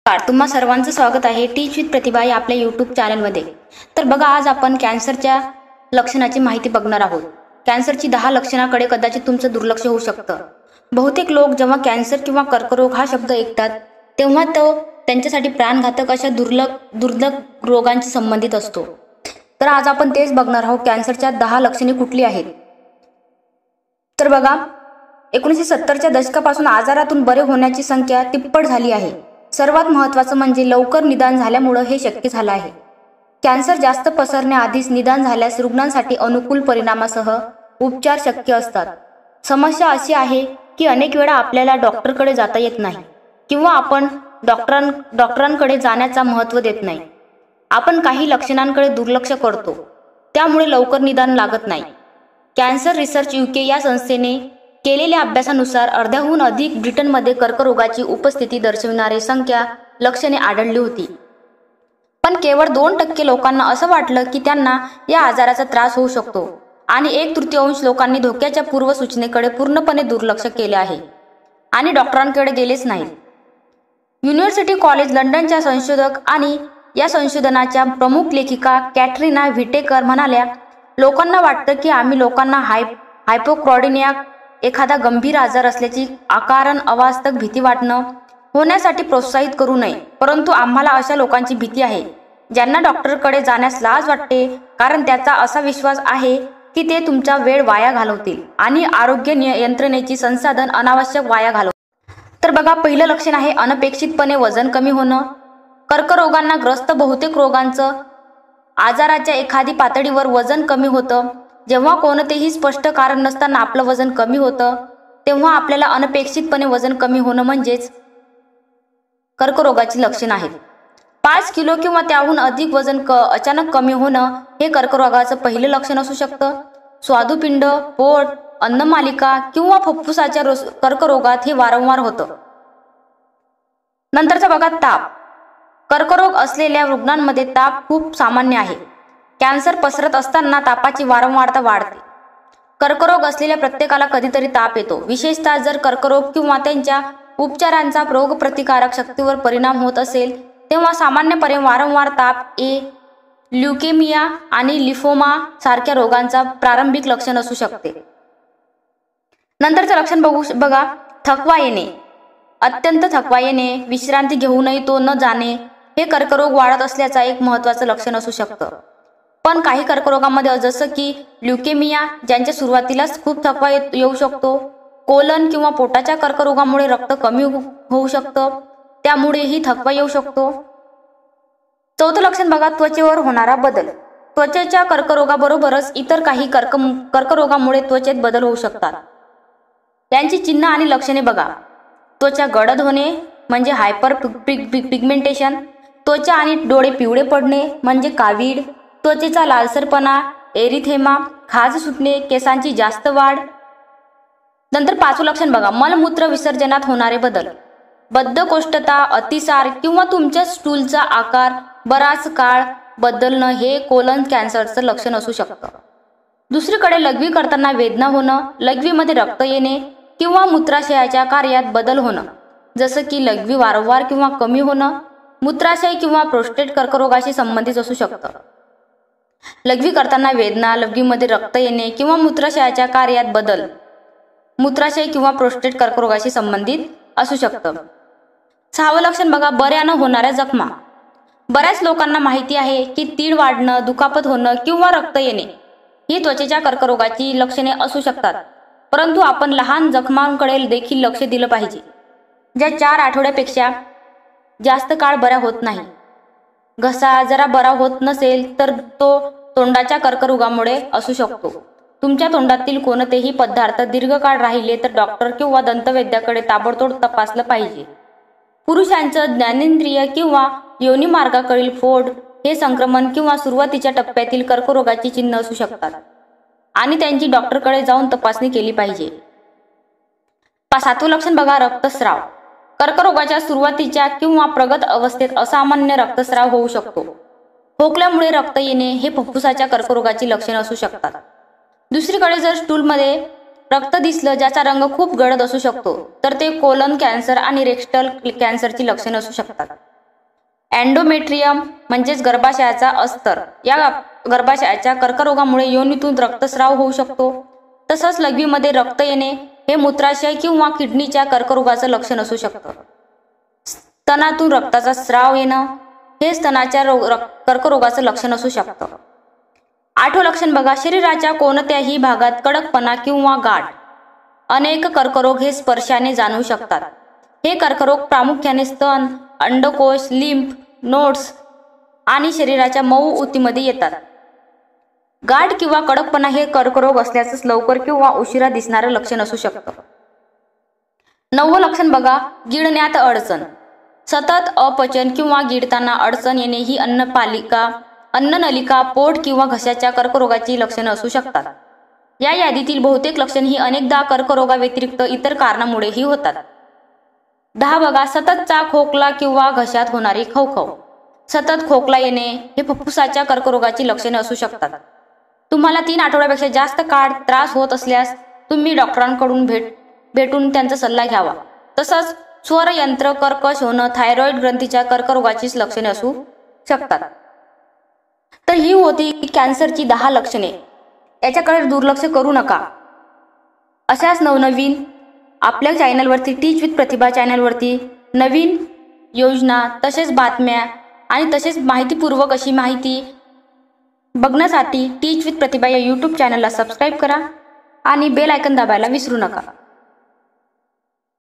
तुम्हा सर्वांचं स्वागत आहे टीच विथ प्रतिभा या आपल्या यूट्यूब चॅनलमध्ये। तर बघा, आज आपण कॅन्सरच्या लक्षणाची माहिती बघणार आहोत। कॅन्सरची 10 लक्षणाकडे कदाचित तुमचं दुर्लक्ष होऊ शकतं। बहुतेक लोक जेव्हा कॅन्सर किंवा कर्करोग हा शब्द ऐकतात तेव्हा तो त्यांच्यासाठी प्राणघातक अशा दुर्लभ रोगांशी संबंधित असतो। तर आज आपण तेच बघणार आहोत, कॅन्सरच्या 10 लक्षणे कुठली आहेत। तर बघा, 1970च्या दशकापासून आजारातून बरे होण्याची संख्या तिप्पट झाली आहे। सर्वात महत्त्वाचं म्हणजे लवकर निदान झाल्यामुळे हे शक्य झालं आहे। कॅन्सर जास्त पसरण्याआधीच निदान झाल्यास रुग्णांसाठी अनुकूल परिणामासह उपचार शक्य असतात। समस्या अशी आहे की अनेक वेळा आपल्याला डॉक्टरकडे जाता येत नाही किंवा आपण डॉक्टरांकडे जाण्याचा महत्त्व देत नाही। आपण काही लक्षणांकडे दुर्लक्ष करतो, त्यामुळे लवकर निदान लागत नाही। कॅन्सर रिसर्च UK या संस्थेने केलेल्या अभ्यासानुसार अर्ध्याहून अधिक ब्रिटनमध्ये कर्करोगाची उपस्थिती दर्शविणारे लक्षणे आढळली होती। पण केवळ 2% लोकांना असं वाटलं की त्यांना या आजाराचा त्रास होऊ शकतो आणि 1/3 लोकांनी धोक्याच्या पूर्वसूचनेकडे पूर्णपणे दुर्लक्ष केले आहे आणि डॉक्टरांकडे गेलेच नाहीत। युनिव्हर्सिटी कॉलेज लंडनच्या संशोधक आणि या संशोधनाच्या प्रमुख लेखिका कॅटरीना व्हिटेकर म्हणाल्या, लोकांना वाटतं की आम्ही लोकांना हायपोक्रोडिनिया एखादा गंभीर आजार असल्याची अकारण अवास्तव भीती वाटणं होण्यासाठी प्रोत्साहित करू नये, परंतु आम्हाला अशा लोकांची भीती आहे ज्यांना डॉक्टरकडे जाण्यास लाज वाटते, कारण त्याचा असा विश्वास आहे की ते तुमचा वेळ वाया घालवतील आणि आरोग्य यंत्रणेची संसाधन अनावश्यक वाया घालवतील। तर बघा, पहिलं लक्षण आहे अनपेक्षितपणे वजन कमी होणं। कर्करोगांना ग्रस्त बहुतेक रोगांचं आजाराच्या एखादी पातळीवर वजन कमी होतं। जेव्हा कोणतेही स्पष्ट कारण नसताना आपलं वजन कमी होतं तेव्हा आपल्याला अनपेक्षितपणे वजन कमी होणं म्हणजेच कर्करोगाची लक्षण आहेत। 5 किलो किंवा त्याहून अधिक वजन अचानक कमी होणं हे कर्करोगाचं पहिलं लक्षण असू शकतं। स्वादुपिंड, पोट, अन्नमालिका किंवा फुफ्फुसाच्या कर्करोगात हे वारंवार होतं। नंतरचा बघा, ताप। कर्करोग असलेल्या रुग्णांमध्ये ताप खूप सामान्य आहे। कॅन्सर पसरत असताना तापाची वारंवारता वाढते। कर्करोग असलेल्या प्रत्येकाला कधीतरी ताप येतो, विशेषतः जर कर्करोग किंवा त्यांच्या उपचारांचा रोगप्रतिकारक शक्तीवर परिणाम होत असेल तेव्हा सामान्यपणे वारंवार ताप ल्युकेमिया आणि लिफोमा सारख्या रोगांचा प्रारंभिक लक्षण असू शकते। नंतरचं लक्षण बघा, थकवा येणे। अत्यंत थकवा येणे, विश्रांती घेऊनही तो न जाणे हे कर्करोग वाढत असल्याचा एक महत्त्वाचं लक्षण असू शकतं। पण काही कर्करोगामध्ये जसं की ल्युकेमिया ज्यांच्या सुरुवातीलाच खूप थकवा येऊ शकतो, कोलन किंवा पोटाच्या कर्करोगामुळे रक्त कमी होऊ शकतं, त्यामुळेही थकवा येऊ शकतो। चौथं लक्षण बघा, त्वचेवर होणारा बदल। त्वचेच्या कर्करोगाबरोबरच इतर काही कर्करोगामुळे त्वचेत बदल होऊ शकतात। त्यांची चिन्ह आणि लक्षणे बघा, त्वचा गडद होणे म्हणजे हायपर पिगमेंटेशन, त्वचा आणि डोळे पिवळे पडणे म्हणजे कावीळ, त्वचेचा लालसरपणा, एरिथेमा, खाज सुटणे, केसांची जास्त वाढ। नंतर 5वं लक्षण बघा, मलमूत्र विसर्जनात होणारे बदल। बद्धकोष्ठता, अतिसार किंवा तुमच्या स्टूलचा आकार बराच काळ बदलणं हे कोलन कॅन्सरचं लक्षण असू शकतं। दुसरीकडे लघवी करताना वेदना होणं, लघवीमध्ये रक्त येणे किंवा मूत्राशयाच्या कार्यात बदल होणं, जसं की लघवी वारंवार किंवा कमी होणं, मूत्राशय किंवा प्रोस्टेट कर्करोगाशी संबंधित असू शकतं। लघवी करताना वेदना, लघवीमध्ये रक्त येणे किंवा मूत्राशयाच्या कार्यात बदल मूत्राशय किंवा प्रोस्टेट कर्करोगाशी संबंधित असू शकतं। 6वं लक्षण बघा, बऱ्यानं होणाऱ्या जखमा। बऱ्याच लोकांना माहिती आहे की तीळ वाढणं, दुखापत होणं किंवा रक्त येणे ही त्वचेच्या कर्करोगाची लक्षणे असू शकतात, परंतु आपण लहान जखमांकडे देखील लक्ष दिलं पाहिजे ज्या 4 आठवड्यापेक्षा जास्त काळ बऱ्या होत नाही। घसा जरा बरा होत नसेल तर तो तोंडाच्या कर्करोगामुळे असू शकतो। तुमच्या तोंडातील कोणतेही पदार्थ दीर्घकाळ राहिले तर डॉक्टर किंवा दंतवैद्याकडे ताबडतोब तपासलं पाहिजे। पुरुषांचं ज्ञानेंद्रिय किंवा योनिमार्गाकडील फोड हे संक्रमण किंवा सुरुवातीच्या टप्प्यातील कर्करोगाची चिन्ह असू शकतात आणि त्यांची डॉक्टरकडे जाऊन तपासणी केली पाहिजे। 7वं लक्षण बघा, रक्तस्राव। कर्करोगाच्या सुरुवातीच्या किंवा प्रगत अवस्थेत असामान्य रक्तस्राव होऊ शकतो। खोकल्यामुळे रक्त येणे हे फुफ्फुसाच्या कर्करोगाची लक्षणे असू शकतात। दुसरीकडे जर स्टूलमध्ये रक्त दिसलं ज्याचा रंग खूप गडद असू शकतो तर ते कोलन कॅन्सर आणि रेक्टल कॅन्सरची लक्षणे असू शकतात। एंडोमेट्रियम म्हणजेच गर्भाशयाचा अस्तर, या गर्भाशयाच्या कर्करोगामुळे योनीतून रक्तस्राव होऊ शकतो. तसंच लघवीमध्ये रक्त येणे हे मूत्राशय किंवा किडनीच्या कर्करोगाचं लक्षण असू शकतं. स्तनातून रक्ताचा स्राव येणं हे स्तनाच्या कर्करोगाचं लक्षण असू शकतं. 8वं लक्षण बघा, शरीराच्या कोणत्याही भागात कडकपणा किंवा गाठ. अनेक कर्करोग हे स्पर्शाने जाणवू शकतात. हे कर्करोग प्रामुख्याने स्तन, अंडकोश, लिम्फ नोड्स आणि शरीराच्या मऊ ऊतीमध्ये येतात. गाठ किंवा कडकपणा हे कर्करोग असल्याचं लवकर किंवा उशिरा दिसणारं लक्षण असू शकतं. 9वं लक्षण बघा, गिळण्यात अडचण. सतत अपचन किंवा गिळताना अडचण येणे ही अन्ननलिका, पोट किंवा घशाच्या कर्करोगाची लक्षणं असू शकतात. या यादीतील बहुतेक लक्षण ही अनेकदा कर्करोगाव्यतिरिक्त इतर कारणामुळेही होतात. 10 बघा, सततचा खोकला किंवा घशात होणारी खवखव. सतत खोकला येणे हे फुफ्फुसाच्या कर्करोगाची लक्षणे असू शकतात. तुम्हाला 3 आठवड्यापेक्षा जास्त काळ त्रास होत असल्यास तुम्ही डॉक्टरांकडून भेटून त्यांचा सल्ला घ्यावा. तसंच स्वरयंत्र कर्कश होणं, थायरॉइड ग्रंथीच्या कर्करोगाची लक्षणे असू शकतात. तर ही होती कॅन्सरची 10 लक्षणे. याच्याकडे दुर्लक्ष करू नका. अशाच नवनवीन आपल्या चॅनलवरती, टीच विथ प्रतिभा चॅनलवरती नवीन योजना तसेच बातम्या आणि तसेच माहितीपूर्वक अशी माहिती बघण्यासाठी टीच विथ प्रतिभा या यूट्यूब चॅनलला सबस्क्राईब करा आणि बेल आयकॉन दाबायला विसरू नका.